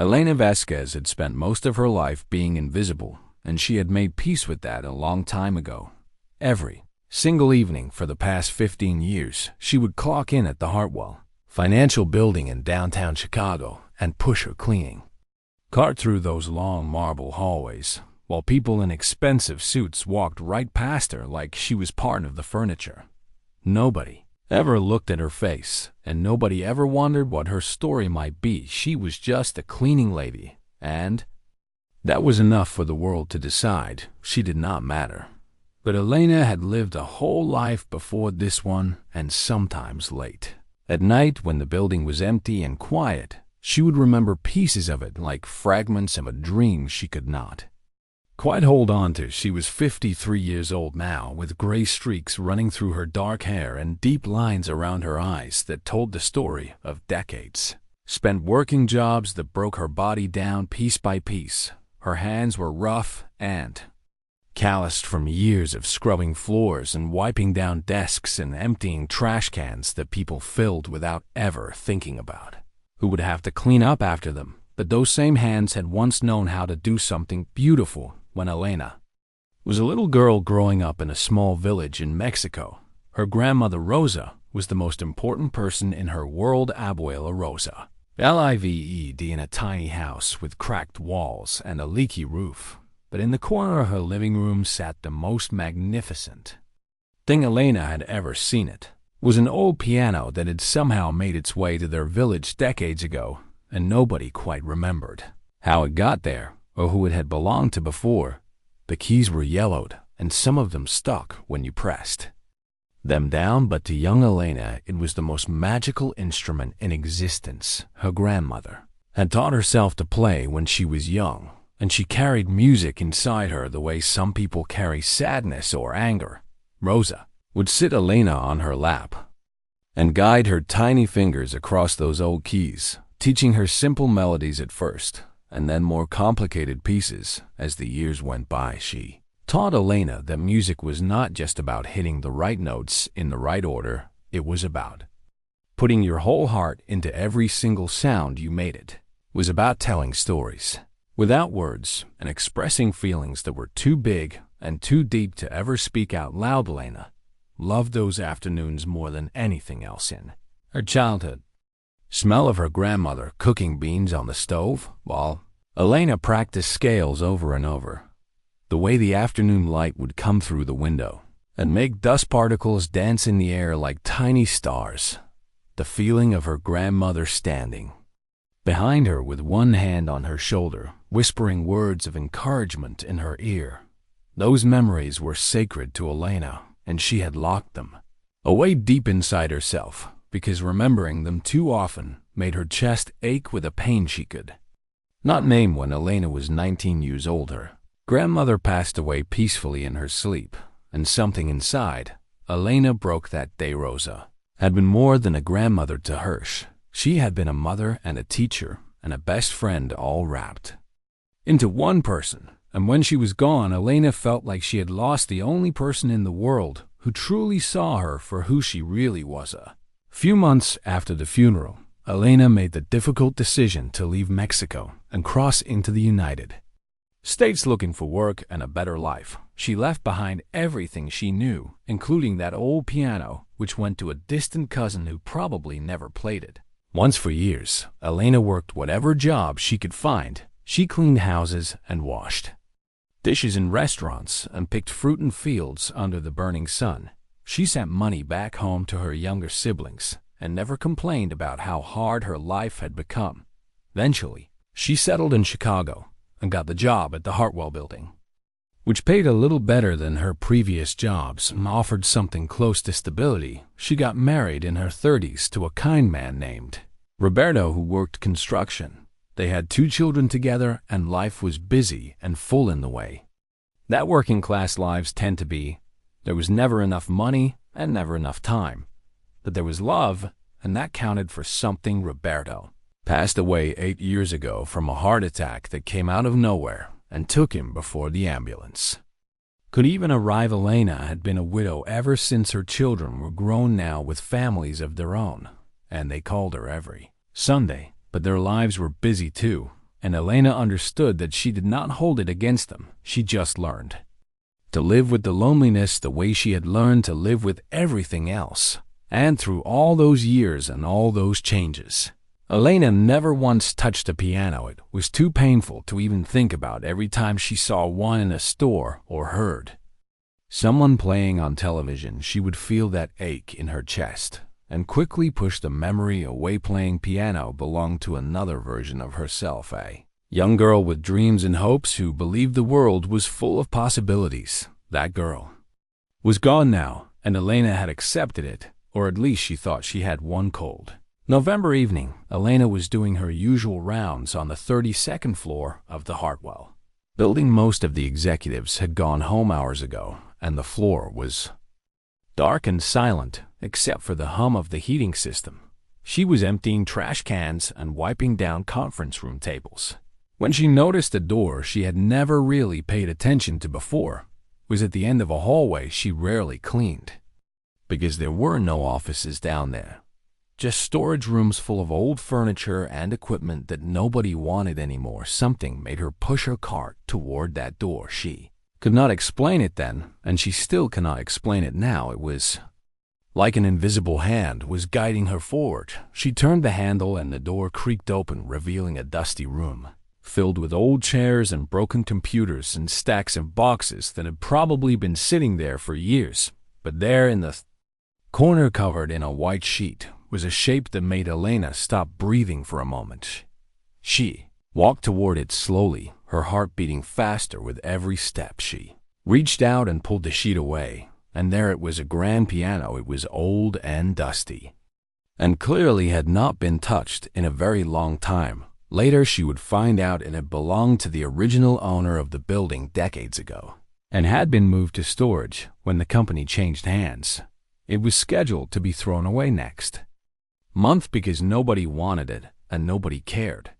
Elena Vasquez had spent most of her life being invisible, and she had made peace with that a long time ago. Every single evening for the past 15 years, she would clock in at the Hartwell Financial Building in downtown Chicago and push her cleaning cart through those long marble hallways, while people in expensive suits walked right past her like she was part of the furniture. Nobody ever looked at her face, and nobody ever wondered what her story might be. She was just a cleaning lady, and that was enough for the world to decide she did not matter. But Elena had lived a whole life before this one, and sometimes late. At night, when the building was empty and quiet, she would remember pieces of it like fragments of a dream she could not quite hold on to. She was 53 years old now, with gray streaks running through her dark hair and deep lines around her eyes that told the story of decades spent working jobs that broke her body down piece by piece. Her hands were rough and calloused from years of scrubbing floors and wiping down desks and emptying trash cans that people filled without ever thinking about who would have to clean up after them. But those same hands had once known how to do something beautiful when Elena was a little girl growing up in a small village in Mexico. Her grandmother Rosa was the most important person in her world. Abuela Rosa, lived in a tiny house with cracked walls and a leaky roof. But in the corner of her living room sat the most magnificent thing Elena had ever seen. It was an old piano that had somehow made its way to their village decades ago, and nobody quite remembered how it got there or who it had belonged to before. The keys were yellowed, and some of them stuck when you pressed them down, but to young Elena it was the most magical instrument in existence. Her grandmother had taught herself to play when she was young, and she carried music inside her the way some people carry sadness or anger. Rosa would sit Elena on her lap and guide her tiny fingers across those old keys, teaching her simple melodies at first, and then more complicated pieces as the years went by. She taught Elena that music was not just about hitting the right notes in the right order. It was about putting your whole heart into every single sound you made. It was about telling stories without words and expressing feelings that were too big and too deep to ever speak out loud. Elena loved those afternoons more than anything else in her childhood. Smell of her grandmother cooking beans on the stove while Elena practiced scales over and over. The way the afternoon light would come through the window and make dust particles dance in the air like tiny stars. The feeling of her grandmother standing behind her with one hand on her shoulder, whispering words of encouragement in her ear. Those memories were sacred to Elena, and she had locked them away deep inside herself, because remembering them too often made her chest ache with a pain she could not name. When Elena was 19 years old, her grandmother passed away peacefully in her sleep, and something inside Elena broke that day. Rosa had been more than a grandmother to her. She had been a mother and a teacher and a best friend, all wrapped into one person. And when she was gone, Elena felt like she had lost the only person in the world who truly saw her for who she really was. A few months after the funeral, Elena made the difficult decision to leave Mexico and cross into the United States looking for work and a better life. She left behind everything she knew, including that old piano, which went to a distant cousin who probably never played it. Once for years, Elena worked whatever job she could find. She cleaned houses and washed dishes in restaurants and picked fruit in fields under the burning sun. She sent money back home to her younger siblings and never complained about how hard her life had become. Eventually, she settled in Chicago and got the job at the Hartwell Building, which paid a little better than her previous jobs and offered something close to stability. She got married in her 30s to a kind man named Roberto who worked construction. They had 2 children together, and life was busy and full in the way that working class lives tend to be. There was never enough money and never enough time. But there was love, and that counted for something. Roberto passed away 8 years ago from a heart attack that came out of nowhere and took him before the ambulance could even arrive. Elena had been a widow ever since her children were grown now with families of their own, and they called her every Sunday. But their lives were busy too. and Elena understood that she did not hold it against them. She just learned to live with the loneliness the way she had learned to live with everything else. And through all those years and all those changes, Elena never once touched a piano. It was too painful to even think about every time she saw one in a store or heard someone playing on television. She would feel that ache in her chest and quickly push the memory away. Playing piano belonged to another version of herself, a young girl with dreams and hopes who believed the world was full of possibilities. That girl was gone now, and Elena had accepted it, or at least she thought she had. One cold November evening, Elena was doing her usual rounds on the 32nd floor of the Hartwell building. Most of the executives had gone home hours ago, and the floor was dark and silent, except for the hum of the heating system. She was emptying trash cans and wiping down conference room tables when she noticed a door she had never really paid attention to before. It was at the end of a hallway she rarely cleaned, because there were no offices down there, just storage rooms full of old furniture and equipment that nobody wanted anymore. Something made her push her cart toward that door. She could not explain it then, and she still cannot explain it now. It was like an invisible hand was guiding her forward. She turned the handle and the door creaked open, revealing a dusty room filled with old chairs and broken computers and stacks of boxes that had probably been sitting there for years. But there in the corner, covered in a white sheet, was a shape that made Elena stop breathing for a moment. She walked toward it slowly, her heart beating faster with every step. She reached out and pulled the sheet away, and there it was, a grand piano. It was old and dusty, and clearly had not been touched in a very long time. Later she would find out it had belonged to the original owner of the building decades ago, and had been moved to storage when the company changed hands. It was scheduled to be thrown away next month because nobody wanted it and nobody cared.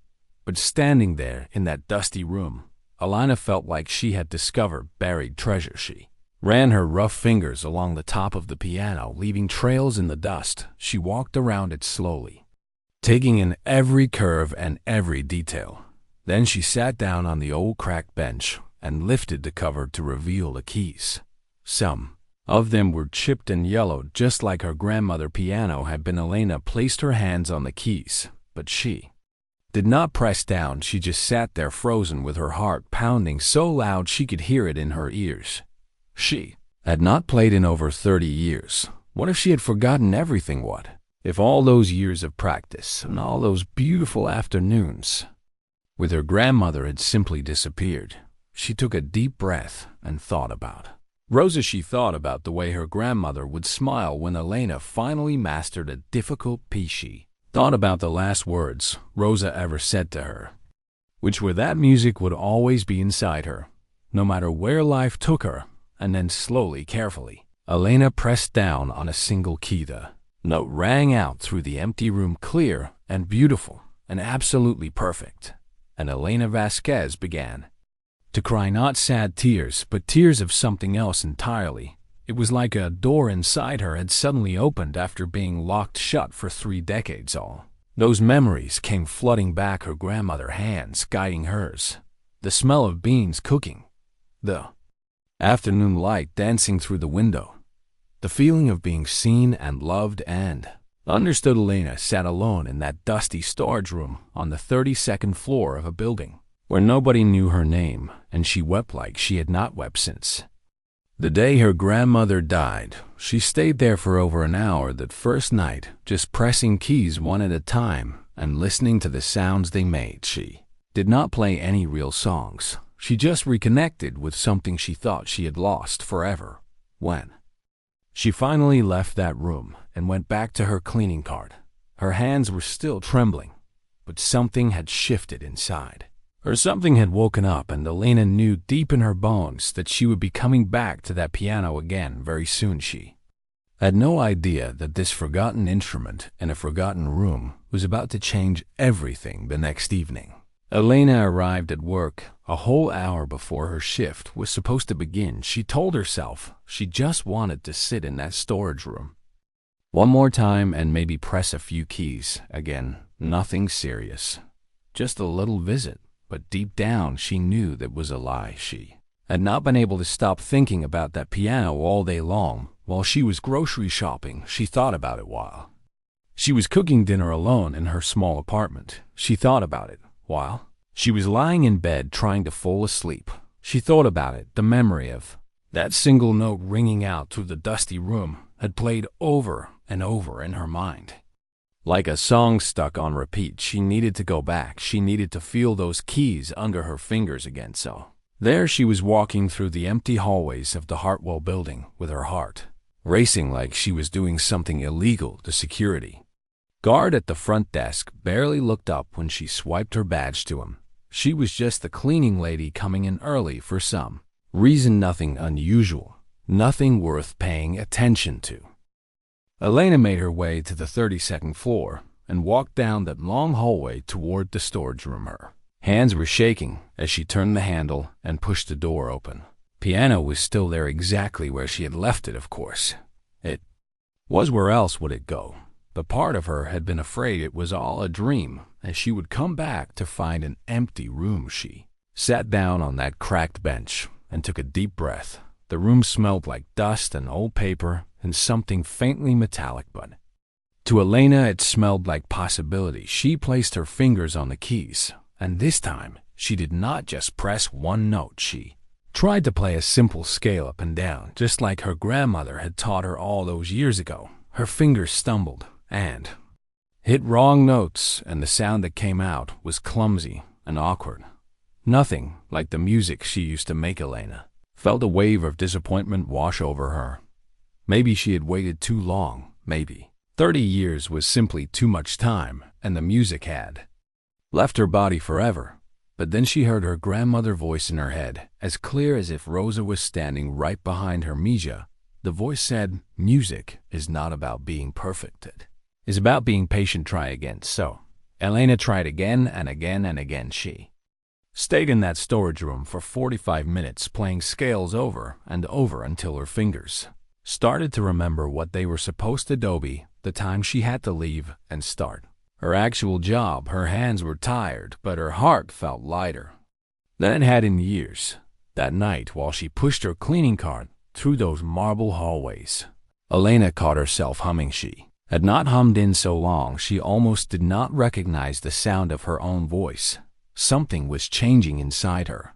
But standing there in that dusty room, Elena felt like she had discovered buried treasure. She ran her rough fingers along the top of the piano, leaving trails in the dust. She walked around it slowly, taking in every curve and every detail. Then she sat down on the old cracked bench and lifted the cover to reveal the keys. Some of them were chipped and yellowed, just like her grandmother's piano had been. Elena placed her hands on the keys, but she did not press down. She just sat there frozen, with her heart pounding so loud she could hear it in her ears. She had not played in over 30 years. What if she had forgotten everything? What if all those years of practice and all those beautiful afternoons with her grandmother had simply disappeared? She took a deep breath and thought about Rosa. She thought about the way her grandmother would smile when Elena finally mastered a difficult piece. She thought about the last words Rosa ever said to her, which were that music would always be inside her, no matter where life took her. And then slowly, carefully, Elena pressed down on a single key. The note rang out through the empty room, clear and beautiful and absolutely perfect. And Elena Vasquez began to cry, not sad tears, but tears of something else entirely. It was like a door inside her had suddenly opened after being locked shut for 3 decades. All those memories came flooding back, her grandmother's hands guiding hers, the smell of beans cooking, the afternoon light dancing through the window, the feeling of being seen and loved and understood. Elena sat alone in that dusty storage room on the 32nd floor of a building where nobody knew her name, and she wept like she had not wept since the day her grandmother died. She stayed there for over an hour that first night, just pressing keys one at a time and listening to the sounds they made. She did not play any real songs. She just reconnected with something she thought she had lost forever. When she finally left that room and went back to her cleaning cart, her hands were still trembling, but something had shifted inside. Or something had woken up, and Elena knew deep in her bones that she would be coming back to that piano again very soon. She had no idea that this forgotten instrument in a forgotten room was about to change everything the next evening. Elena arrived at work a whole hour before her shift was supposed to begin. She told herself she just wanted to sit in that storage room one more time and maybe press a few keys again. Nothing serious, just a little visit. but deep down she knew that was a lie. She had not been able to stop thinking about that piano all day long. While she was grocery shopping, she thought about it. While she was cooking dinner alone in her small apartment, she thought about it. While she was lying in bed trying to fall asleep, she thought about it. The memory of that single note ringing out through the dusty room had played over and over in her mind. Like a song stuck on repeat, she needed to go back. She needed to feel those keys under her fingers again. So there she was, walking through the empty hallways of the Hartwell building with her heart racing like she was doing something illegal. The security guard at the front desk barely looked up when she swiped her badge to him. She was just the cleaning lady coming in early for some reason, nothing unusual, nothing worth paying attention to. Elena made her way to the 32nd floor and walked down that long hallway toward the storage room. Her hands were shaking as she turned the handle and pushed the door open. Piano was still there, exactly where she had left it, of course. It was. Where else would it go? But part of her had been afraid it was all a dream, as she would come back to find an empty room. She sat down on that cracked bench and took a deep breath. The room smelled like dust and old paper and something faintly metallic, but to Elena it smelled like possibility. She placed her fingers on the keys, and this time she did not just press one note. She tried to play a simple scale up and down, just like her grandmother had taught her all those years ago. Her fingers stumbled and hit wrong notes, and the sound that came out was clumsy and awkward. Nothing like the music she used to make. Elena felt a wave of disappointment wash over her. Maybe she had waited too long. Maybe 30 years was simply too much time, and the music had left her body forever. But then she heard her grandmother's voice in her head, as clear as if Rosa was standing right behind her. Mija, the voice said, music is not about being perfect. It is about being patient. Try again. So Elena tried again and again and again. She stayed in that storage room for 45 minutes, playing scales over and over until her fingers started to remember what they were supposed to do. The time she had to leave and start her actual job. Her hands were tired, but her heart felt lighter than it had in years. That night, while she pushed her cleaning cart through those marble hallways, Elena caught herself humming. She had not hummed in so long she almost did not recognize the sound of her own voice. Something was changing inside her,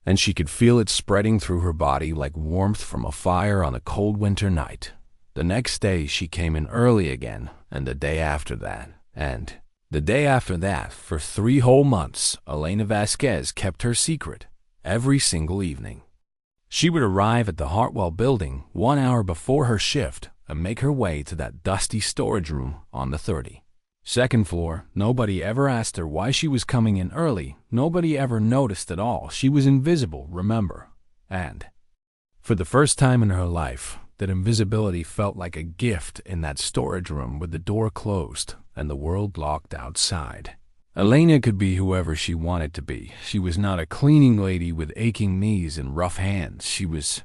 and she could feel it spreading through her body like warmth from a fire on a cold winter night. The next day she came in early again, and the day after that, and the day after that. For 3 whole months, Elena Vasquez kept her secret. Every single evening, she would arrive at the Hartwell building 1 hour before her shift and make her way to that dusty storage room on the 32nd floor. Nobody ever asked her why she was coming in early. Nobody ever noticed at all. She was invisible, remember? And for the first time in her life, that invisibility felt like a gift in that storage room with the door closed and the world locked outside. Elena could be whoever she wanted to be. She was not a cleaning lady with aching knees and rough hands. She was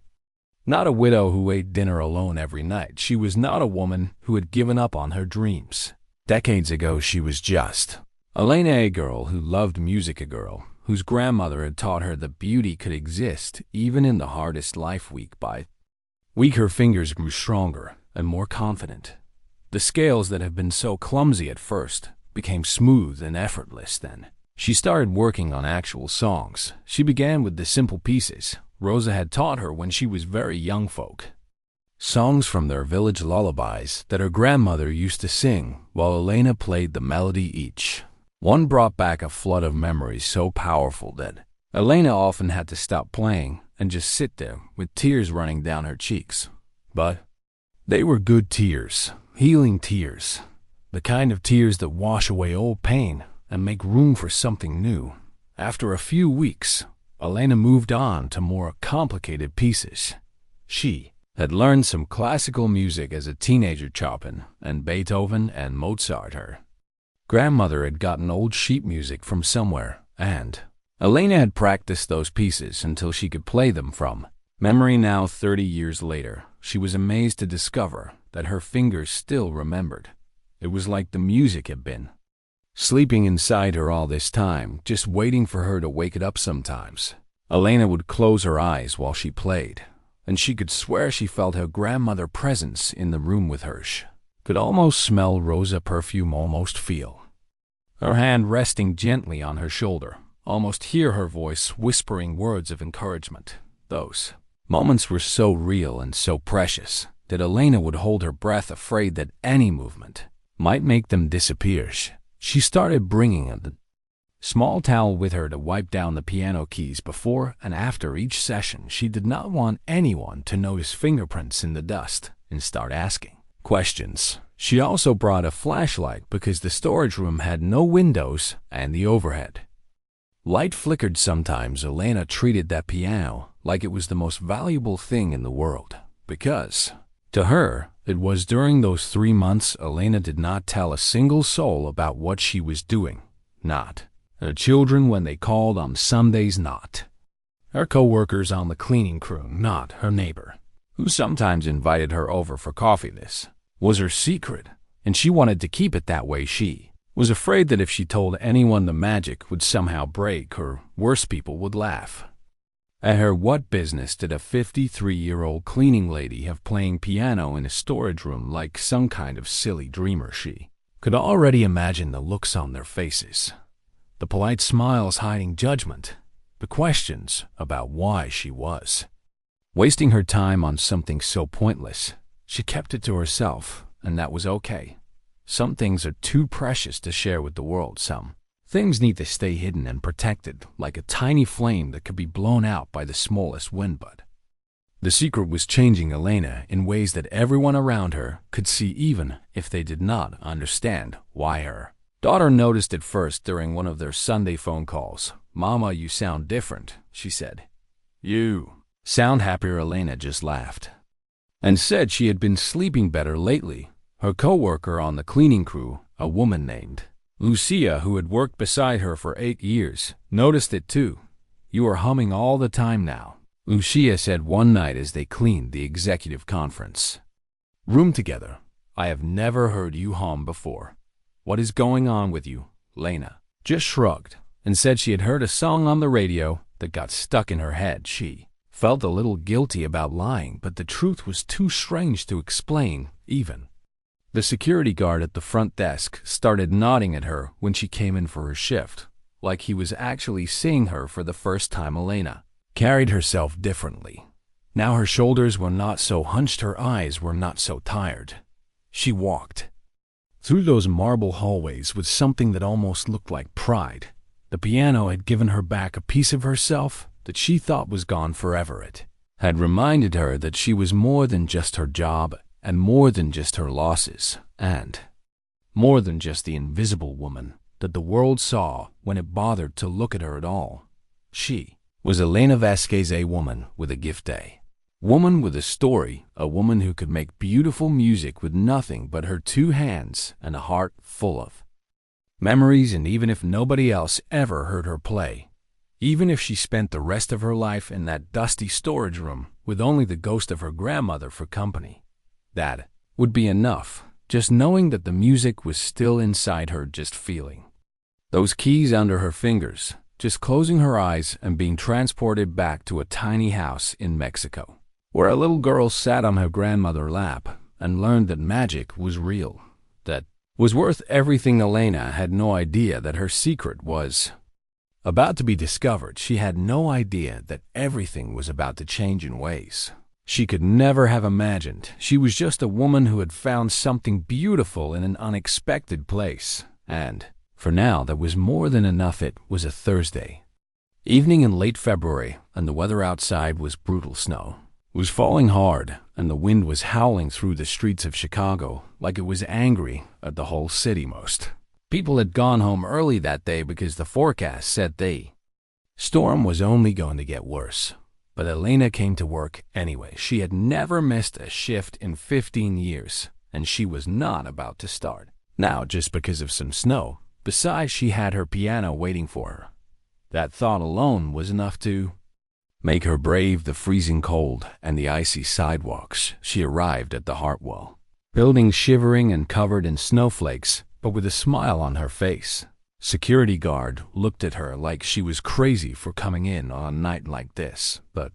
not a widow who ate dinner alone every night. She was not a woman who had given up on her dreams. Decades ago, she was just Elena, a girl who loved music, a girl whose grandmother had taught her that beauty could exist even in the hardest life. Week by week, her fingers grew stronger and more confident. The scales that had been so clumsy at first became smooth and effortless. Then she started working on actual songs. She began with the simple pieces Rosa had taught her when she was very young. Folk songs from their village lullabies that her grandmother used to sing while Elena played the melody. Each one brought back a flood of memories so powerful that Elena often had to stop playing and just sit there with tears running down her cheeks. But they were good tears, healing tears, the kind of tears that wash away old pain and make room for something new. After a few weeks, Elena moved on to more complicated pieces. She had learned some classical music as a teenager. Chopin and Beethoven and Mozart. Her grandmother had gotten old sheet music from somewhere, and Elena had practiced those pieces until she could play them from memory. Now, 30 years later, she was amazed to discover that her fingers still remembered. It was like the music had been sleeping inside her all this time, just waiting for her to wake it up sometimes. Elena would close her eyes while she played, and she could swear she felt her grandmother's presence in the room with her. Could almost smell Rosa perfume, almost feel her hand resting gently on her shoulder, almost hear her voice whispering words of encouragement. Those moments were so real and so precious that Elena would hold her breath, afraid that any movement might make them disappear. She started bringing a small towel with her to wipe down the piano keys before and after each session. She did not want anyone to notice fingerprints in the dust and start asking questions. She also brought a flashlight because the storage room had no windows and the overhead light flickered sometimes. Elena treated that piano like it was the most valuable thing in the world, because to her, it was. During those 3 months, Elena did not tell a single soul about what she was doing. Not her children when they called on Sundays, not her co-workers on the cleaning crew, not her neighbor, who sometimes invited her over for coffee. This was her secret, and she wanted to keep it that way. She was afraid that if she told anyone, the magic would somehow break, or worse, people would laugh at her. What business did a 53-year-old cleaning lady have playing piano in a storage room like some kind of silly dreamer? She could already imagine the looks on their faces, the polite smiles hiding judgment, the questions about why she was wasting her time on something so pointless. She kept it to herself, and that was okay. Some things are too precious to share with the world. Some things need to stay hidden and protected, like a tiny flame that could be blown out by the smallest wind. But the secret was changing Elena in ways that everyone around her could see, even if they did not understand why. Her daughter noticed it first during one of their Sunday phone calls. "Mama, you sound different," she said. "You sound happier." Elena just laughed and said she had been sleeping better lately. Her co-worker on the cleaning crew, a woman named Lucia, who had worked beside her for 8 years, noticed it too. "You are humming all the time now," Lucia said one night as they cleaned the executive conference room together. "I have never heard you hum before. What is going on with you?" Lena just shrugged and said she had heard a song on the radio that got stuck in her head. She felt a little guilty about lying, but the truth was too strange to explain. Even the security guard at the front desk started nodding at her when she came in for her shift, like he was actually seeing her for the first time. Elena carried herself differently. Now her shoulders were not so hunched, her eyes were not so tired. She walked through those marble hallways with something that almost looked like pride. The piano had given her back a piece of herself that she thought was gone forever. It had reminded her that she was more than just her job, and more than just her losses, and more than just the invisible woman that the world saw when it bothered to look at her at all. She was Elena Vasquez, a woman with a gift, a woman with a story, a woman who could make beautiful music with nothing but her 2 hands and a heart full of memories. And even if nobody else ever heard her play, even if she spent the rest of her life in that dusty storage room with only the ghost of her grandmother for company, that would be enough. Just knowing that the music was still inside her, just feeling those keys under her fingers, just closing her eyes and being transported back to a tiny house in Mexico, where a little girl sat on her grandmother's lap and learned that magic was real, that was worth everything. Elena had no idea that her secret was about to be discovered. She had no idea that everything was about to change in ways she could never have imagined. She was just a woman who had found something beautiful in an unexpected place, and for now that was more than enough. It was a Thursday evening in late February, and the weather outside was brutal. Snow was falling hard, and the wind was howling through the streets of Chicago like it was angry at the whole city. Most people had gone home early that day because the forecast said the storm was only going to get worse. But Elena came to work anyway. She had never missed a shift in 15 years, and she was not about to start now just because of some snow. Besides, she had her piano waiting for her. That thought alone was enough to make her brave the freezing cold and the icy sidewalks. She arrived at the Hartwell building shivering and covered in snowflakes, but with a smile on her face. Security guard looked at her like she was crazy for coming in on a night like this, but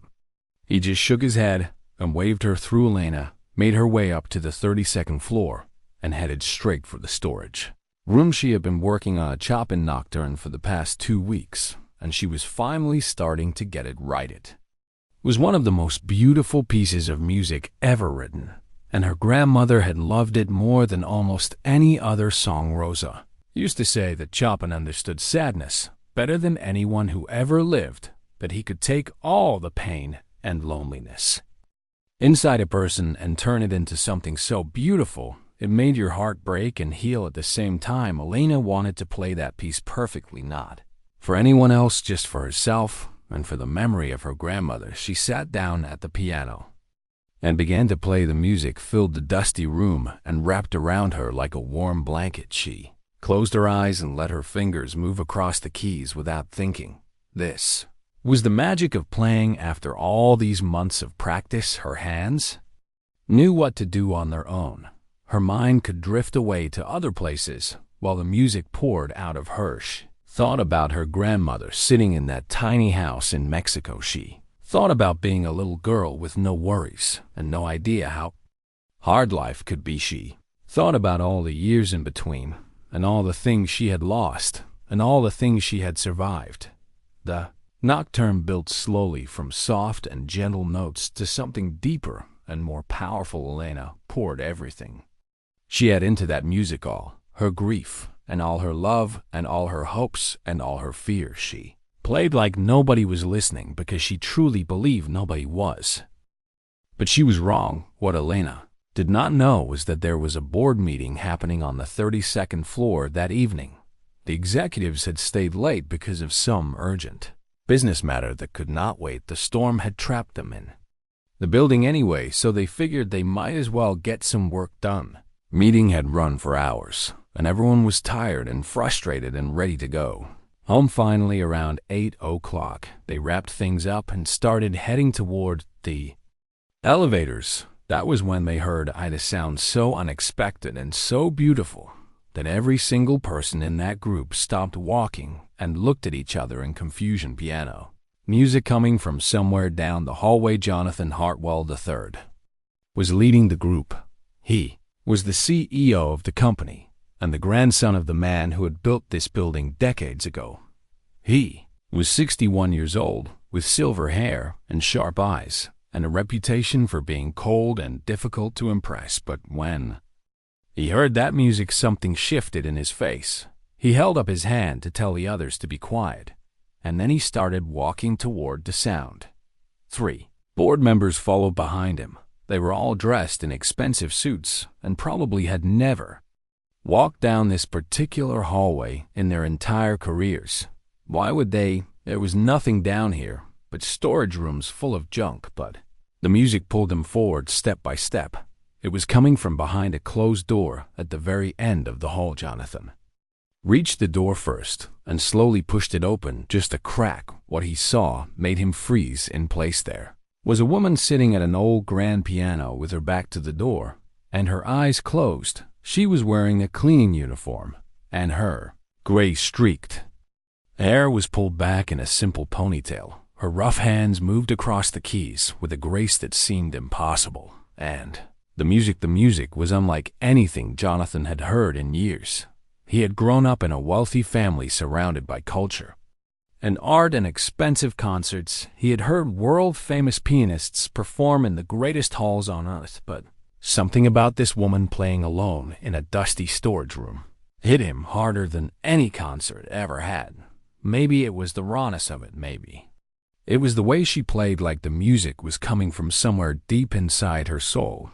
he just shook his head and waved her through Elena, made her way up to the 32nd floor, and headed straight for the storage room. She had been working on a Chopin nocturne for the past 2 weeks, and she was finally starting to get it right. It was one of the most beautiful pieces of music ever written, and her grandmother had loved it more than almost any other song. Rosa used to say that Chopin understood sadness better than anyone who ever lived, that he could take all the pain and loneliness inside a person and turn it into something so beautiful it made your heart break and heal at the same time. Elena wanted to play that piece perfectly, not for anyone else, just for herself and for the memory of her grandmother. She sat down at the piano and began to play. The music filled the dusty room and wrapped around her like a warm blanket. She closed her eyes and let her fingers move across the keys without thinking. This was the magic of playing. After all these months of practice, her hands knew what to do on their own. Her mind could drift away to other places while the music poured out of her. She thought about her grandmother sitting in that tiny house in Mexico. She thought about being a little girl with no worries and no idea how hard life could be. She thought about all the years in between and all the things she had lost and all the things she had survived. The nocturne built slowly from soft and gentle notes to something deeper and more powerful. Elena poured everything she had into that music, all her grief and all her love and all her hopes and all her fears. She played like nobody was listening because she truly believed nobody was. But she was wrong. What Elena did not know was that there was a board meeting happening on the 32nd floor that evening. The executives had stayed late because of some urgent business matter that could not wait. The storm had trapped them in the building anyway, so they figured they might as well get some work done. Meeting had run for hours, and everyone was tired and frustrated and ready to go home. Finally, around 8 o'clock, they wrapped things up and started heading toward the elevators. That was when they heard Ida sound so unexpected and so beautiful that every single person in that group stopped walking and looked at each other in confusion. Piano music coming from somewhere down the hallway. Jonathan Hartwell III was leading the group. He was the CEO of the company and the grandson of the man who had built this building decades ago. He was 61 years old, with silver hair and sharp eyes, and a reputation for being cold and difficult to impress. But when he heard that music, something shifted in his face. He held up his hand to tell the others to be quiet, and then he started walking toward the sound. 3 board members followed behind him. They were all dressed in expensive suits and probably had never walked down this particular hallway in their entire careers. Why would they? There was nothing down here but storage rooms full of junk. But the music pulled them forward step by step. It was coming from behind a closed door at the very end of the hall. Jonathan reached the door first and slowly pushed it open. Just a crack. What he saw made him freeze in place. There was a woman sitting at an old grand piano with her back to the door and her eyes closed. She was wearing a cleaning uniform, and her gray streaked hair was pulled back in a simple ponytail. Her rough hands moved across the keys with a grace that seemed impossible. And the music was unlike anything Jonathan had heard in years. He had grown up in a wealthy family surrounded by culture and art and expensive concerts. He had heard world-famous pianists perform in the greatest halls on earth, but something about this woman playing alone in a dusty storage room hit him harder than any concert ever had. Maybe it was the rawness of it, maybe it was the way she played, like the music was coming from somewhere deep inside her soul.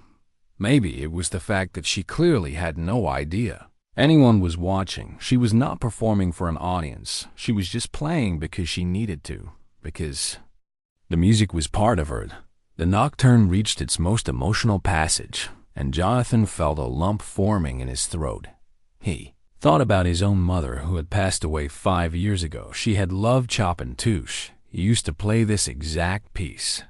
Maybe it was the fact that she clearly had no idea anyone was watching. She was not performing for an audience. She was just playing because she needed to, because the music was part of her. The nocturne reached its most emotional passage, and Jonathan felt a lump forming in his throat. He thought about his own mother, who had passed away 5 years ago. She had loved Chopin too. He used to play this exact piece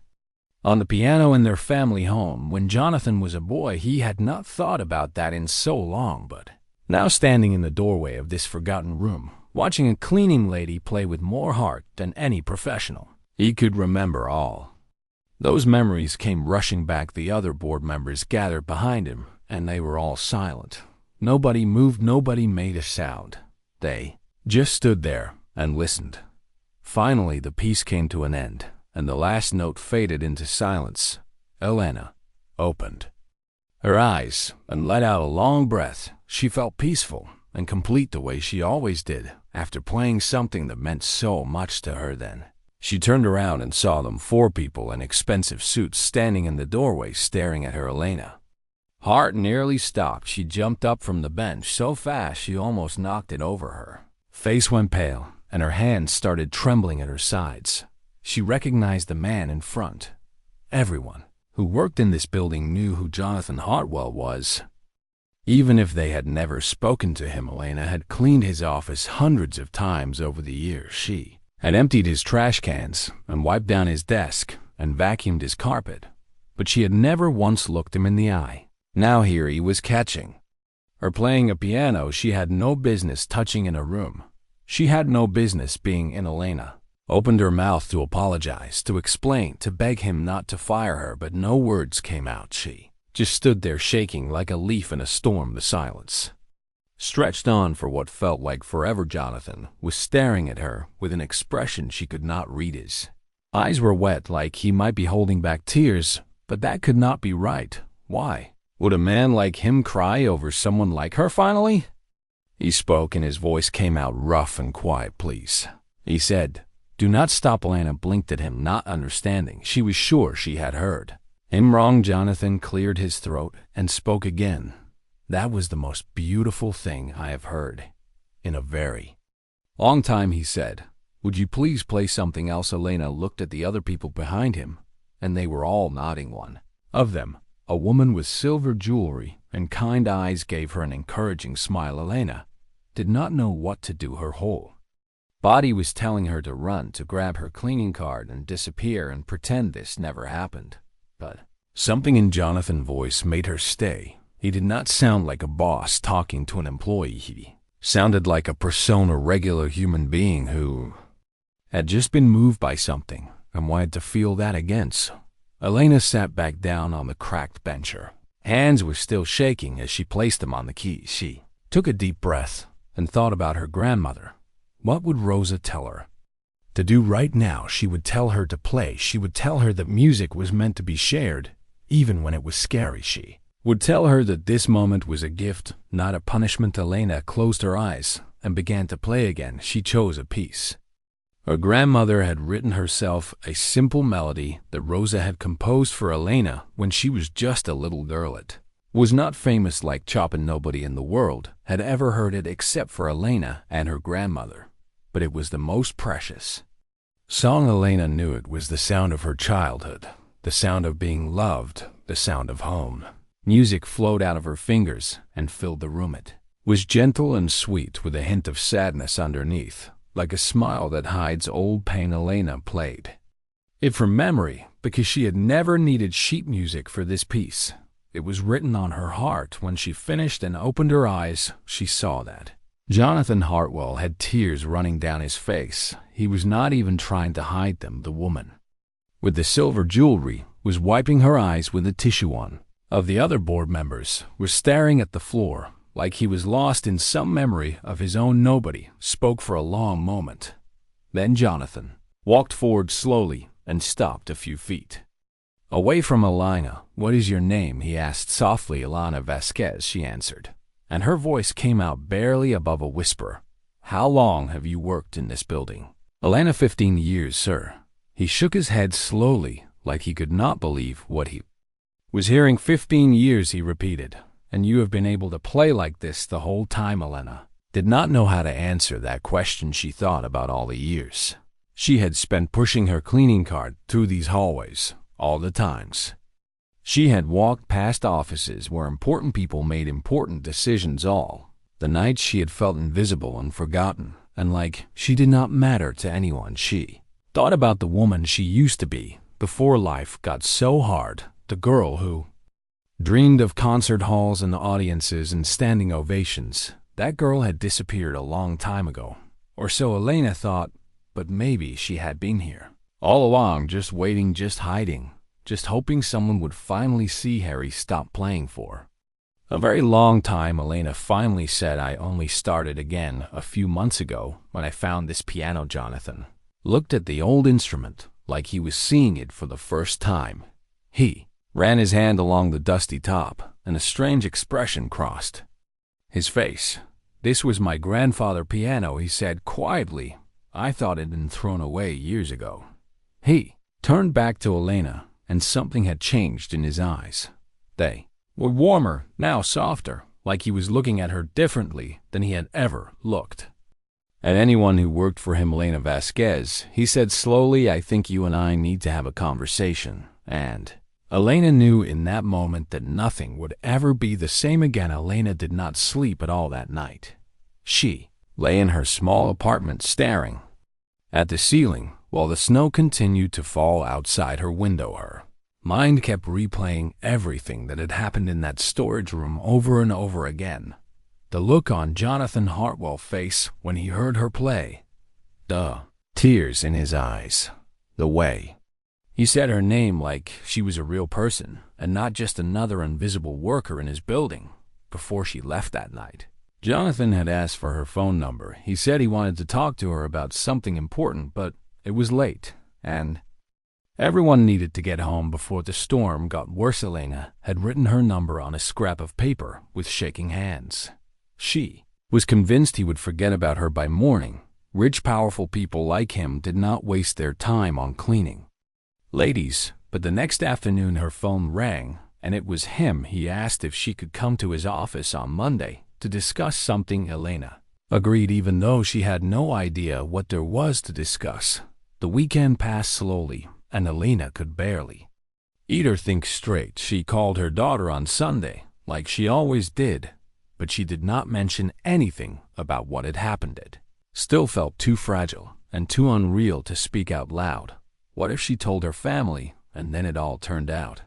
on the piano in their family home. When Jonathan was a boy, he had not thought about that in so long, but now standing in the doorway of this forgotten room, watching a cleaning lady play with more heart than any professional. He could remember all. Those memories came rushing back. The other board members gathered behind him, and they were all silent. Nobody moved, nobody made a sound. They just stood there and listened. Finally, the piece came to an end, and the last note faded into silence. Elena opened her eyes and let out a long breath. She felt peaceful and complete the way she always did after playing something that meant so much to her then. She turned around and saw them, 4 people in expensive suits standing in the doorway staring at her. Elena heart nearly stopped. She jumped up from the bench so fast she almost knocked it over her. Face went pale, and her hands started trembling at her sides. She recognized the man in front. Everyone who worked in this building knew who Jonathan Hartwell was. Even if they had never spoken to him, Elena had cleaned his office hundreds of times over the years. She had emptied his trash cans and wiped down his desk and vacuumed his carpet, but she had never once looked him in the eye. Now here he was catching her playing a piano she had no business touching in a room. She had no business being in. Elena opened her mouth to apologize, to explain, to beg him not to fire her, but no words came out. She just stood there shaking like a leaf in a storm. The silence stretched on for what felt like forever. Jonathan was staring at her with an expression she could not read. His eyes were wet, like he might be holding back tears, but that could not be right. Why would a man like him cry over someone like her? Finally, he spoke, and his voice came out rough and quiet. Please, he said. Do not stop. Elena blinked at him, not understanding. She was sure she had heard him wrong. Jonathan cleared his throat and spoke again. That was the most beautiful thing I have heard in a very long time, he said. Would you please play something else? Elena looked at the other people behind him, and they were all nodding. One of them, a woman with silver jewelry and kind eyes, gave her an encouraging smile. Elena did not know what to do. Her whole body was telling her to run, to grab her cleaning card and disappear and pretend this never happened. But something in Jonathan's voice made her stay. He did not sound like a boss talking to an employee. He sounded like a persona, regular human being who had just been moved by something and wanted to feel that again. So Elena sat back down on the cracked bench. Her hands were still shaking as she placed them on the keys. She took a deep breath and thought about her grandmother. What would Rosa tell her to do right now? She would tell her to play. She would tell her that music was meant to be shared, even when it was scary. She would tell her that this moment was a gift, not a punishment. Elena closed her eyes and began to play again. She chose a piece her grandmother had written herself, a simple melody that Rosa had composed for Elena when she was just a little girl. It was not famous like Chopin. Nobody in the world had ever heard it except for Elena and her grandmother, but it was the most precious song. Elena knew it was the sound of her childhood, the sound of being loved, the sound of home. Music flowed out of her fingers and filled the room. It was gentle and sweet, with a hint of sadness underneath, like a smile that hides old pain. Elena played it from memory because she had never needed sheet music for this piece. It was written on her heart. When she finished and opened her eyes, she saw that Jonathan Hartwell had tears running down his face. He was not even trying to hide them. The woman with the silver jewelry was wiping her eyes with a tissue. One of the other board members was staring at the floor like he was lost in some memory of his own. Nobody spoke for a long moment. Then Jonathan walked forward slowly and stopped a few feet away from Elena. What is your name? He asked softly. Elena Vasquez, she answered, and her voice came out barely above a whisper. How long have you worked in this building? Elena, 15 years, sir. He shook his head slowly, like he could not believe what he was hearing. 15 years, he repeated. And you have been able to play like this the whole time? Elena did not know how to answer that question. She thought about all the years she had spent pushing her cleaning cart through these hallways, all the times she had walked past offices where important people made important decisions, all the nights she had felt invisible and forgotten, and like she did not matter to anyone. She thought about the woman she used to be before life got so hard, the girl who dreamed of concert halls and audiences and standing ovations. That girl had disappeared a long time ago, or so Elena thought, but maybe she had been here all along, just waiting, just hiding, just hoping someone would finally see Harry stop playing for a very long time. Elena finally said, "I only started again a few months ago when I found this piano." Jonathan looked at the old instrument like he was seeing it for the first time. He ran his hand along the dusty top, and a strange expression crossed his face. "This was my grandfather's piano," he said quietly. "I thought it had been thrown away years ago." He turned back to Elena, and something had changed in his eyes. They were warmer, now softer, like he was looking at her differently than he had ever looked at anyone who worked for him. "Elena Vasquez," he said slowly, "I think you and I need to have a conversation." And Elena knew in that moment that nothing would ever be the same again. Elena did not sleep at all that night. She lay in her small apartment staring at the ceiling while the snow continued to fall outside her window. Her mind kept replaying everything that had happened in that storage room over and over again. The look on Jonathan Hartwell's face when he heard her play, the tears in his eyes, the way he said her name like she was a real person and not just another invisible worker in his building before she left that night. Jonathan had asked for her phone number. He said he wanted to talk to her about something important, but it was late, and everyone needed to get home before the storm got worse. Elena had written her number on a scrap of paper with shaking hands. She was convinced he would forget about her by morning. Rich, powerful people like him did not waste their time on cleaning ladies. But the next afternoon her phone rang, and it was him. He asked if she could come to his office on Monday to discuss something. Elena agreed, even though she had no idea what there was to discuss. The weekend passed slowly, and Elena could barely eat or think straight. She called her daughter on Sunday, like she always did, but she did not mention anything about what had happened. It still felt too fragile and too unreal to speak out loud. What if she told her family, and then it all turned out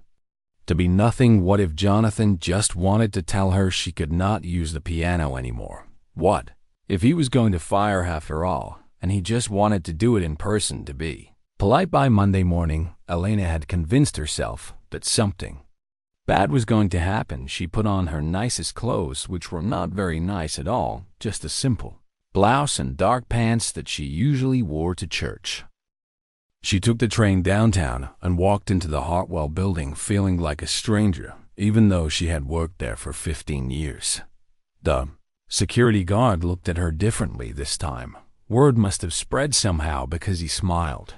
to be nothing? What if Jonathan just wanted to tell her she could not use the piano anymore? What if he was going to fire her after all, and he just wanted to do it in person to be polite? By Monday morning, Elena had convinced herself that something bad was going to happen. She put on her nicest clothes, which were not very nice at all, just a simple blouse and dark pants that she usually wore to church. She took the train downtown and walked into the Hartwell building feeling like a stranger, even though she had worked there for 15 years. The security guard looked at her differently this time. Word must have spread somehow because he smiled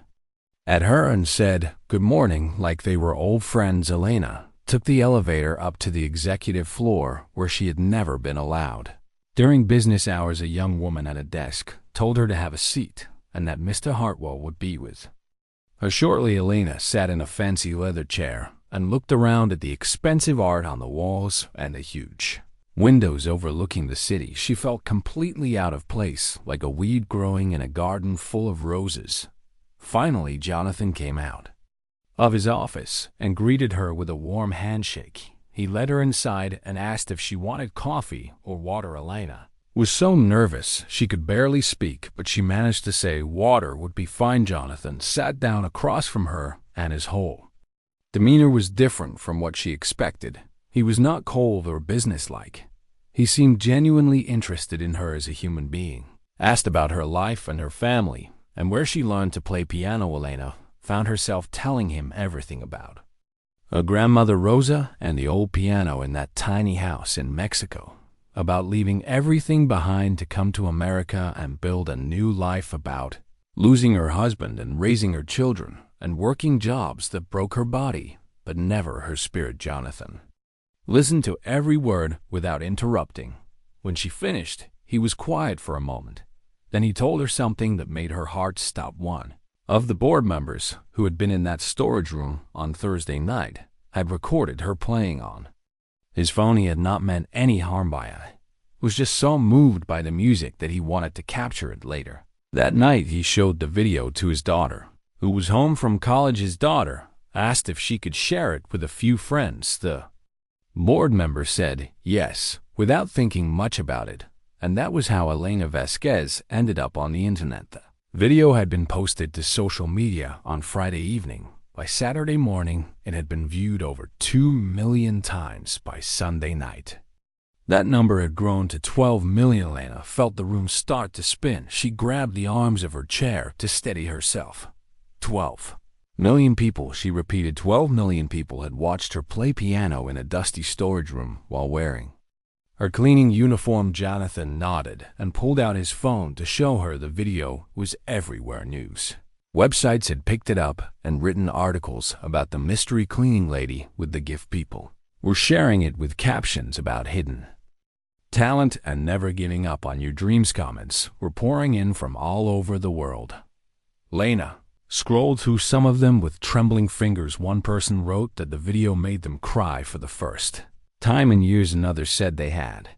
at her and said, "Good morning," like they were old friends. Elena took the elevator up to the executive floor where she had never been allowed. During business hours, a young woman at a desk told her to have a seat and that Mr. Hartwell would be with her shortly. Elena sat in a fancy leather chair and looked around at the expensive art on the walls and the huge windows overlooking the city. She felt completely out of place, like a weed growing in a garden full of roses. Finally, Jonathan came out of his office and greeted her with a warm handshake. He led her inside and asked if she wanted coffee or water. Elena was so nervous she could barely speak, but she managed to say water would be fine. Jonathan sat down across from her, and his whole demeanor was different from what she expected. He was not cold or businesslike. He seemed genuinely interested in her as a human being. Asked about her life and her family, and where she learned to play piano. Elena found herself telling him everything about her grandmother Rosa and the old piano in that tiny house in Mexico, about leaving everything behind to come to America and build a new life, about losing her husband and raising her children, and working jobs that broke her body but never her spirit. Jonathan listened to every word without interrupting. When she finished, he was quiet for a moment. Then he told her something that made her heart stop. One of the board members who had been in that storage room on Thursday night had recorded her playing on his phone. He had not meant any harm by it. Was just so moved by the music that he wanted to capture it later. That night he showed the video to his daughter, who was home from college. His daughter asked if she could share it with a few friends. The Board member said yes, without thinking much about it, and that was how Elena Vasquez ended up on the internet. The video had been posted to social media on Friday evening. By Saturday morning, it had been viewed over 2 million times by Sunday night. That number had grown to 12 million. Elena felt the room start to spin. She grabbed the arms of her chair to steady herself. 12 million people, she repeated. 12 million people had watched her play piano in a dusty storage room while wearing her cleaning uniform. Jonathan nodded and pulled out his phone to show her the video was everywhere news. Websites had picked it up and written articles about the mystery cleaning lady with the gift. People were sharing it with captions about hidden talent and never giving up on your dreams. Comments were pouring in from all over the world. Lena scrolled through some of them with trembling fingers. One person wrote that the video made them cry for the first time in years. Another said they had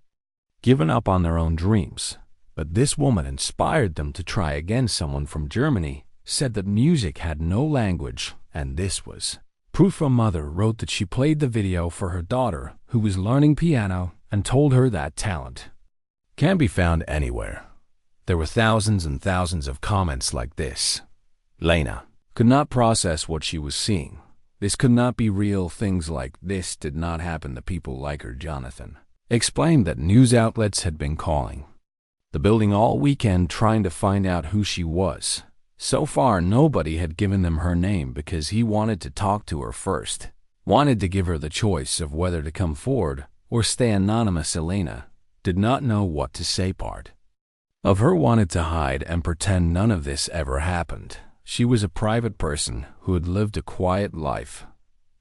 given up on their own dreams, but this woman inspired them to try again. Someone from Germany said that music had no language, and this was proof. A mother wrote that she played the video for her daughter, who was learning piano, and told her that talent can be found anywhere. There were thousands and thousands of comments like this. Lena could not process what she was seeing. This could not be real. Things like this did not happen to people like her. Jonathan explained that news outlets had been calling the building all weekend trying to find out who she was. So far, nobody had given them her name because he wanted to talk to her first, wanted to give her the choice of whether to come forward or stay anonymous. Elena did not know what to say. Part of her wanted to hide and pretend none of this ever happened. She was a private person who had lived a quiet life.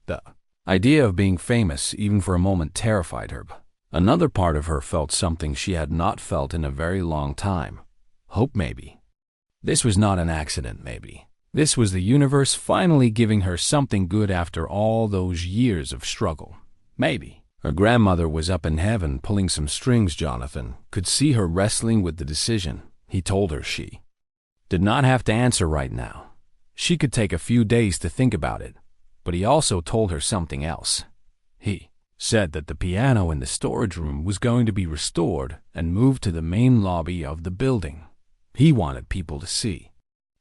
The idea of being famous, even for a moment, terrified her. Another part of her felt something she had not felt in a very long time. Hope. Maybe this was not an accident. Maybe this was the universe finally giving her something good after all those years of struggle. Maybe her grandmother was up in heaven pulling some strings. Jonathan could see her wrestling with the decision. He told her she did not have to answer right now. She could take a few days to think about it. But he also told her something else. He said that the piano in the storage room was going to be restored and moved to the main lobby of the building. He wanted people to see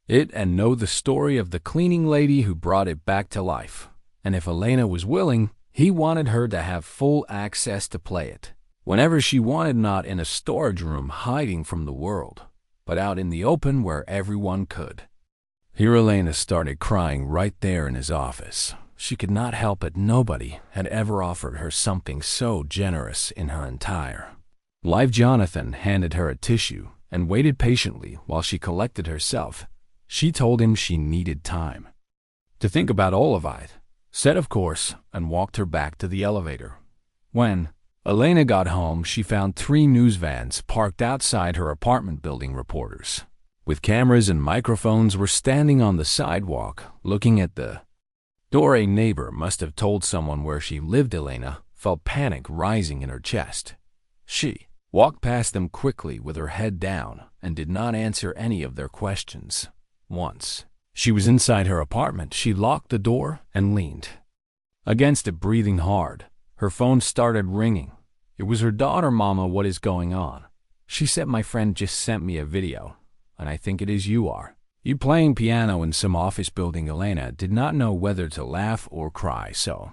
it and know the story of the cleaning lady who brought it back to life. And if Elena was willing, he wanted her to have full access to play it whenever she wanted, not in a storage room hiding from the world, but out in the open where everyone could. Here Elena started crying right there in his office. She could not help it. Nobody had ever offered her something so generous in her entire life. Jonathan handed her a tissue and waited patiently while she collected herself. She told him she needed time to think about all of it, said of course, and walked her back to the elevator. When Elena got home, she found 3 news vans parked outside her apartment building. Reporters with cameras and microphones were standing on the sidewalk, looking at the door. A neighbor must have told someone where she lived. Elena felt panic rising in her chest. She walked past them quickly with her head down and did not answer any of their questions. Once she was inside her apartment, she locked the door and leaned against it, breathing hard. Her phone started ringing. It was her daughter. Mama, what is going on? She said, my friend just sent me a video, and I think it is you playing piano in some office building. Elena did not know whether to laugh or cry, so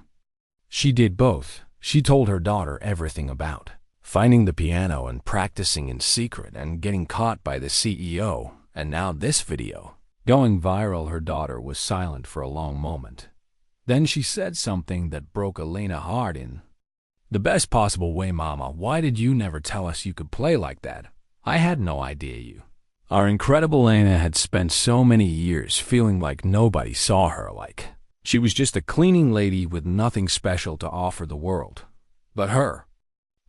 she did both. She told her daughter everything about finding the piano and practicing in secret and getting caught by the CEO, and now this video going viral. Her daughter was silent for a long moment. Then she said something that broke Elena's heart in the best possible way. Mama, why did you never tell us you could play like that? I had no idea you are incredible. Elena had spent so many years feeling like nobody saw her, like she was just a cleaning lady with nothing special to offer the world. But her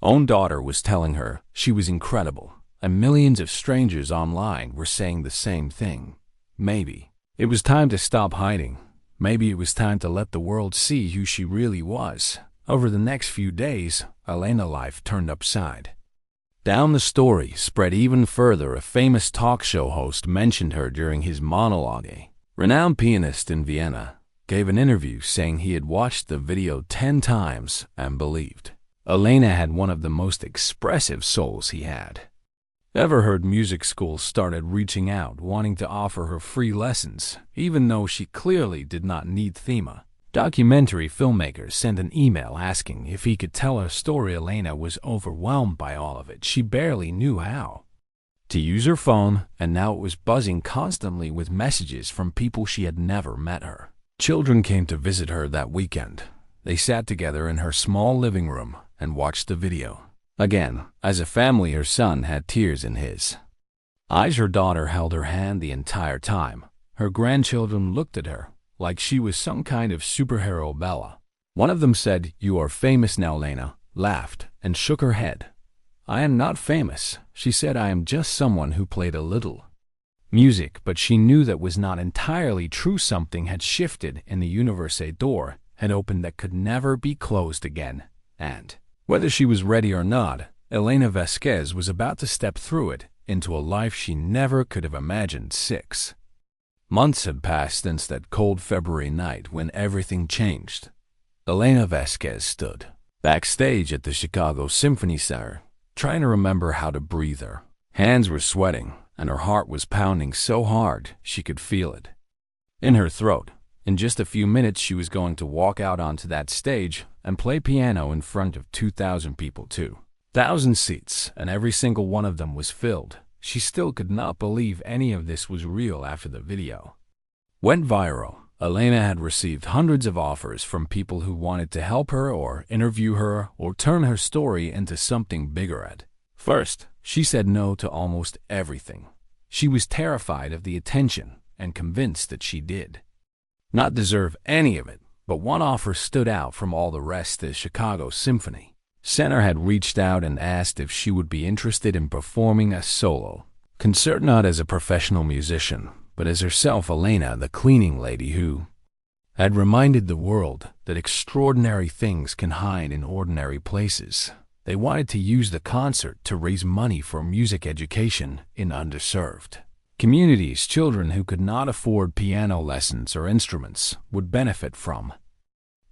own daughter was telling her she was incredible, and millions of strangers online were saying the same thing. Maybe it was time to stop hiding. Maybe it was time to let the world see who she really was. Over the next few days, Elena's life turned upside down. The story spread even further. A famous talk show host mentioned her during his monologue. A renowned pianist in Vienna gave an interview saying he had watched the video 10 times and believed Elena had one of the most expressive souls he had ever heard. Music schools started reaching out, wanting to offer her free lessons, even though she clearly did not need thema. Documentary filmmakers sent an email asking if he could tell her story. Elena was overwhelmed by all of it. She barely knew how to use her phone, and now it was buzzing constantly with messages from people she had never met her. Children came to visit her that weekend. They sat together in her small living room and watched the video. Again, as a family, her son had tears in his eyes. Her daughter held her hand the entire time. Her grandchildren looked at her like she was some kind of superhero. Bella, one of them, said, "You are famous now." Elena laughed and shook her head. "I am not famous," she said. "I am just someone who played a little music." But she knew that was not entirely true. Something had shifted in the universe. A door had opened that could never be closed again. And whether she was ready or not, Elena Vasquez was about to step through it into a life she never could have imagined. 6 months had passed since that cold February night when everything changed. Elena Vasquez stood backstage at the Chicago Symphony Center, trying to remember how to breathe. Her hands were sweating, and her heart was pounding so hard she could feel it in her throat. In just a few minutes, she was going to walk out onto that stage and play piano in front of 2,000 people, 2,000 seats, and every single one of them was filled. She still could not believe any of this was real. After the video went viral, Elena had received hundreds of offers from people who wanted to help her or interview her or turn her story into something bigger. At first, she said no to almost everything. She was terrified of the attention and convinced that she did not deserve any of it, but one offer stood out from all the rest. The Chicago Symphony Center had reached out and asked if she would be interested in performing a solo concert, not as a professional musician, but as herself, Elena, the cleaning lady who had reminded the world that extraordinary things can hide in ordinary places. They wanted to use the concert to raise money for music education in underserved communities. Children who could not afford piano lessons or instruments would benefit from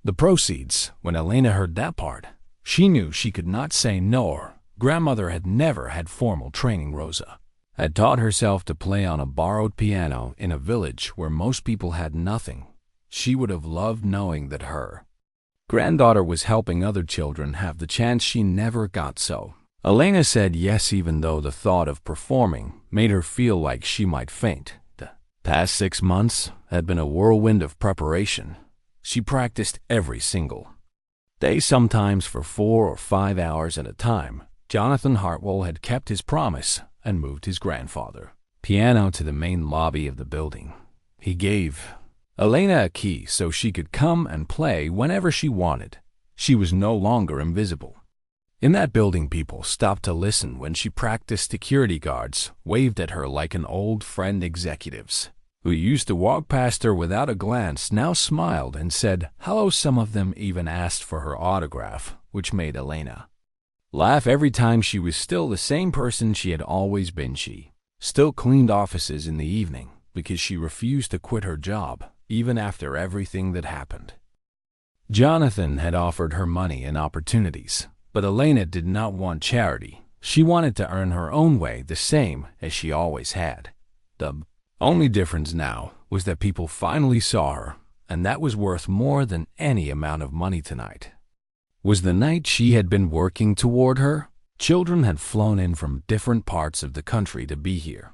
the proceeds. When Elena heard that part, she knew she could not say no. Her grandmother had never had formal training. Rosa had taught herself to play on a borrowed piano in a village where most people had nothing. She would have loved knowing that her granddaughter was helping other children have the chance she never got. So Elena said yes, even though the thought of performing made her feel like she might faint. The past 6 months had been a whirlwind of preparation. She practiced every single day, sometimes for 4 or 5 hours at a time. Jonathan Hartwell had kept his promise and moved his grandfather piano to the main lobby of the building. He gave Elena a key so she could come and play whenever she wanted. She was no longer invisible. In that building, people stopped to listen when she practiced. Security guards waved at her like an old friend. Executives who used to walk past her without a glance now smiled and said hello. Some of them even asked for her autograph, which made Elena laugh every time. She was still the same person she had always been. She still cleaned offices in the evening because she refused to quit her job, even after everything that happened. Jonathan had offered her money and opportunities, but Elena did not want charity. She wanted to earn her own way, the same as she always had. The only difference now was that people finally saw her, and that was worth more than any amount of money. Tonight was the night she had been working toward. Her children had flown in from different parts of the country to be here.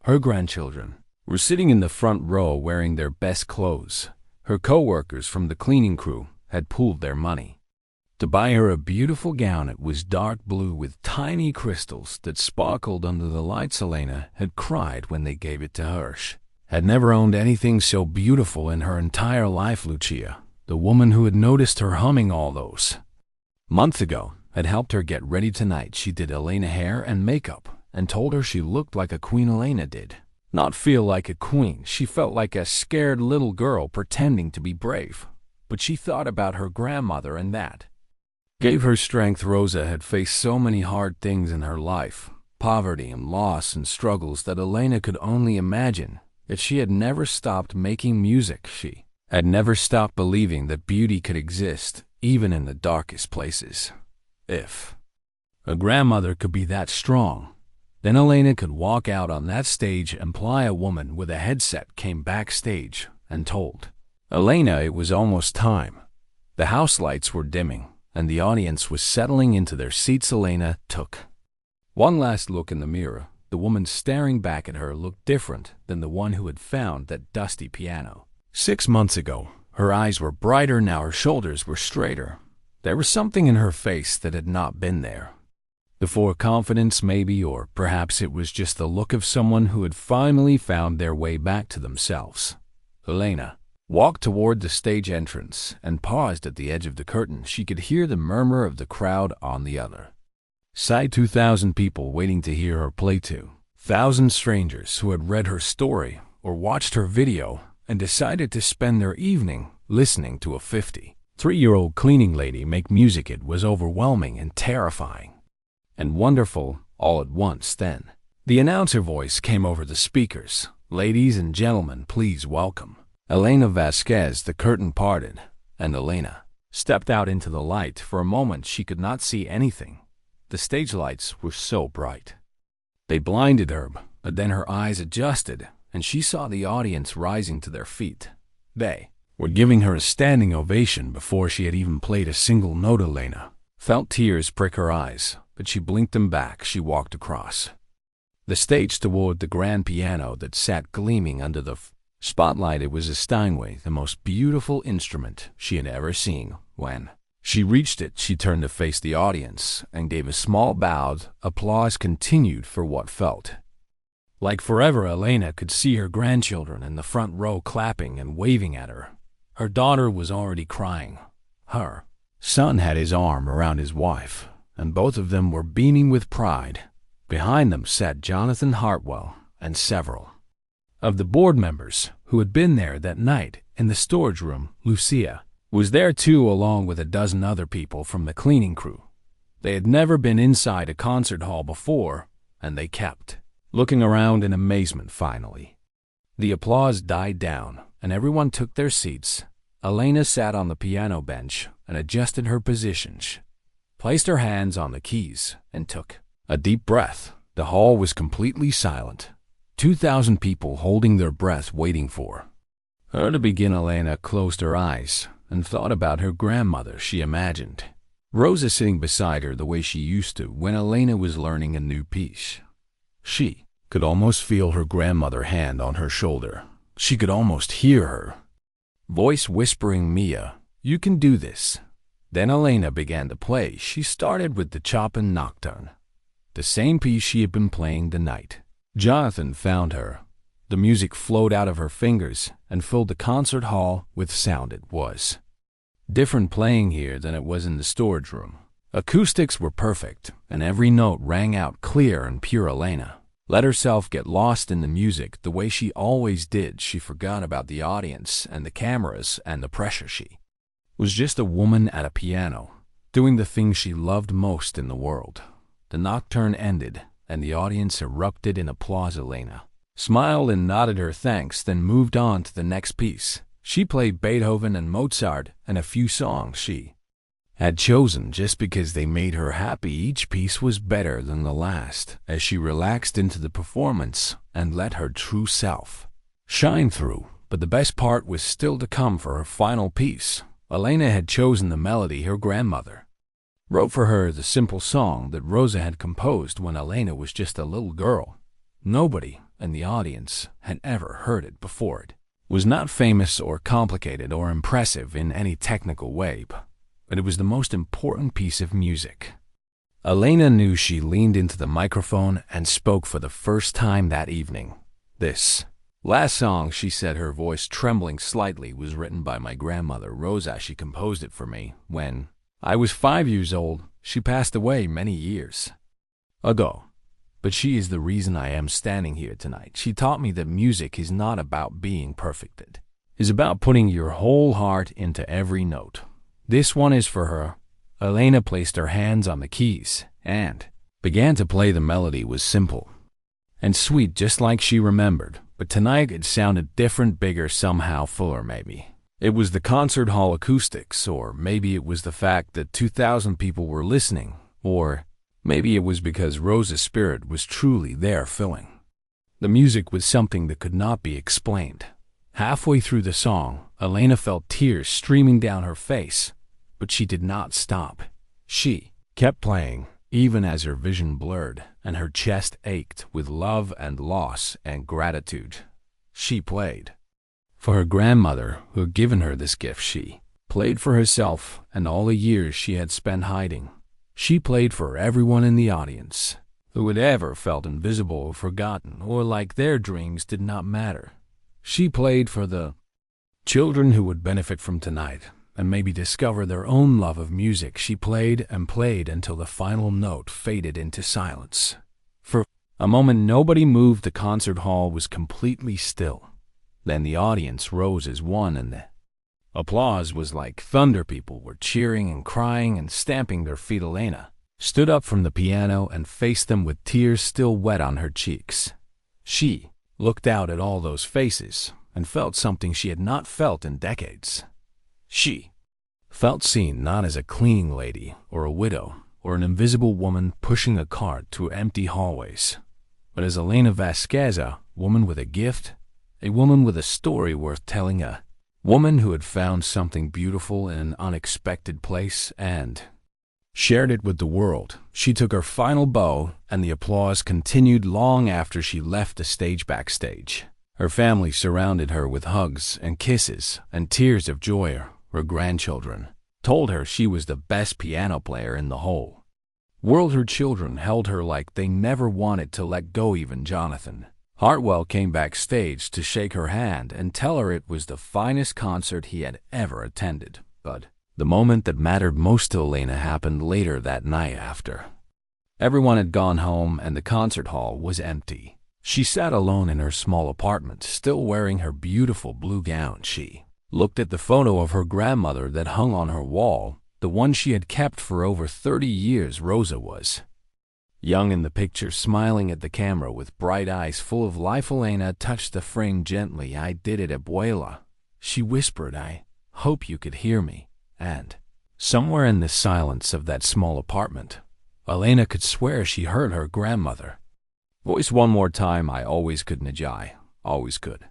Her grandchildren were sitting in the front row wearing their best clothes. Her co-workers from the cleaning crew had pooled their money to buy her a beautiful gown. It was dark blue with tiny crystals that sparkled under the lights. Elena had cried when they gave it to her. She had never owned anything so beautiful in her entire life. Lucia, the woman who had noticed her humming all those months ago, had helped her get ready tonight. She did Elena hair and makeup and told her she looked like a queen. Elena did not feel like a queen. She felt like a scared little girl pretending to be brave. But she thought about her grandmother, and that gave her strength. Rosa had faced so many hard things in her life, poverty and loss and struggles that Elena could only imagine. If she had never stopped making music, she had never stopped believing that beauty could exist, even in the darkest places. If a grandmother could be that strong, then Elena could walk out on that stage and ply a woman with a headset came backstage and told Elena it was almost time. The house lights were dimming, and the audience was settling into their seats. Elena took one last look in the mirror. The woman staring back at her looked different than the one who had found that dusty piano 6 months ago. Her eyes were brighter now, her shoulders were straighter. There was something in her face that had not been there before. Confidence maybe, or perhaps it was just the look of someone who had finally found their way back to themselves. Elena walked toward the stage entrance and paused at the edge of the curtain. She could hear the murmur of the crowd on the other side. 2,000 people waiting to hear her play. 2,000 strangers who had read her story or watched her video and decided to spend their evening listening to a 53-year-old cleaning lady make music. It was overwhelming and terrifying and wonderful all at once. Then the announcer voice came over the speakers. Ladies and gentlemen, please welcome Elena Vasquez. The curtain parted, and Elena stepped out into the light. For a moment she could not see anything. The stage lights were so bright they blinded her, but then her eyes adjusted, and she saw the audience rising to their feet. They were giving her a standing ovation before she had even played a single note. Elena felt tears prick her eyes, but she blinked them back. She walked across the stage toward the grand piano that sat gleaming under the spotlight. It was a Steinway, the most beautiful instrument she had ever seen. When she reached it, she turned to face the audience and gave a small bow. Applause continued for what felt like forever. Elena could see her grandchildren in the front row clapping and waving at her. Her daughter was already crying. Her son had his arm around his wife, and both of them were beaming with pride. Behind them sat Jonathan Hartwell and several of the board members who had been there that night. In the storage room, Lucia was there too, along with a dozen other people from the cleaning crew. They had never been inside a concert hall before, and they kept looking around in amazement. Finally, the applause died down, and everyone took their seats. Elena sat on the piano bench and adjusted her position, placed her hands on the keys, and took a deep breath. The hall was completely silent. 2,000 people holding their breath, waiting for her to begin. Elena closed her eyes and thought about her grandmother. She imagined Rosa sitting beside her the way she used to when Elena was learning a new piece. She could almost feel her grandmother's hand on her shoulder. She could almost hear her voice whispering, "Mia, you can do this." Then Elena began to play. She started with the Chopin Nocturne, the same piece she had been playing the night Jonathan found her. The music flowed out of her fingers and filled the concert hall with sound. It was different playing here than it was in the storage room. Acoustics were perfect, and every note rang out clear and pure. Elena let herself get lost in the music the way she always did. She forgot about the audience and the cameras and the pressure. She was just a woman at a piano, doing the thing she loved most in the world. The nocturne ended, and the audience erupted in applause. Elena smiled and nodded her thanks, then moved on to the next piece. She played Beethoven and Mozart and a few songs she had chosen just because they made her happy. Each piece was better than the last as she relaxed into the performance and let her true self shine through. But the best part was still to come for her final piece. Elena had chosen the melody her grandmother wrote for her, the simple song that Rosa had composed when Elena was just a little girl. Nobody in the audience had ever heard it before. It was not famous or complicated or impressive in any technical way, but it was the most important piece of music. Elena knew. She leaned into the microphone and spoke for the first time that evening. "This last song," she said, her voice trembling slightly, "was written by my grandmother, Rosa. She composed it for me when I was 5 years old. She passed away many years ago, but she is the reason I am standing here tonight. She taught me that music is not about being perfect. It is about putting your whole heart into every note. This one is for her." Elena placed her hands on the keys and began to play. The melody was simple and sweet, just like she remembered, but tonight it sounded different, bigger, somehow fuller maybe. It was the concert hall acoustics, or maybe it was the fact that 2,000 people were listening, or maybe it was because Rosa's spirit was truly there filling. The music was something that could not be explained. Halfway through the song, Elena felt tears streaming down her face, but she did not stop. She kept playing, even as her vision blurred and her chest ached with love and loss and gratitude. She played for her grandmother who had given her this gift. She played for herself and all the years she had spent hiding. She played for everyone in the audience who had ever felt invisible or forgotten, or like their dreams did not matter. She played for the children who would benefit from tonight and maybe discover their own love of music. She played and played until the final note faded into silence. For a moment, nobody moved. The concert hall was completely still. Then the audience rose as one, and the applause was like thunder. People were cheering and crying and stamping their feet. Elena stood up from the piano and faced them with tears still wet on her cheeks. She looked out at all those faces and felt something she had not felt in decades. She felt seen, not as a cleaning lady or a widow or an invisible woman pushing a cart through empty hallways, but as Elena Vasquez, a woman with a gift, a woman with a story worth telling, a woman who had found something beautiful in an unexpected place and shared it with the world. She took her final bow, and the applause continued long after she left the stage. Backstage, her family surrounded her with hugs and kisses and tears of joy. Her grandchildren told her she was the best piano player in the whole world. Her children held her like they never wanted to let go. Even Jonathan Hartwell came backstage to shake her hand and tell her it was the finest concert he had ever attended. But the moment that mattered most to Elena happened later that night. After everyone had gone home and the concert hall was empty, she sat alone in her small apartment, still wearing her beautiful blue gown. She looked at the photo of her grandmother that hung on her wall, the one she had kept for over 30 years. Rosa was young in the picture, smiling at the camera with bright eyes full of life. Elena touched the frame gently. "I did it, abuela," she whispered. "I hope you could hear me." And somewhere in the silence of that small apartment, Elena could swear she heard her grandmother voice one more time, "I always could, Najai, always could."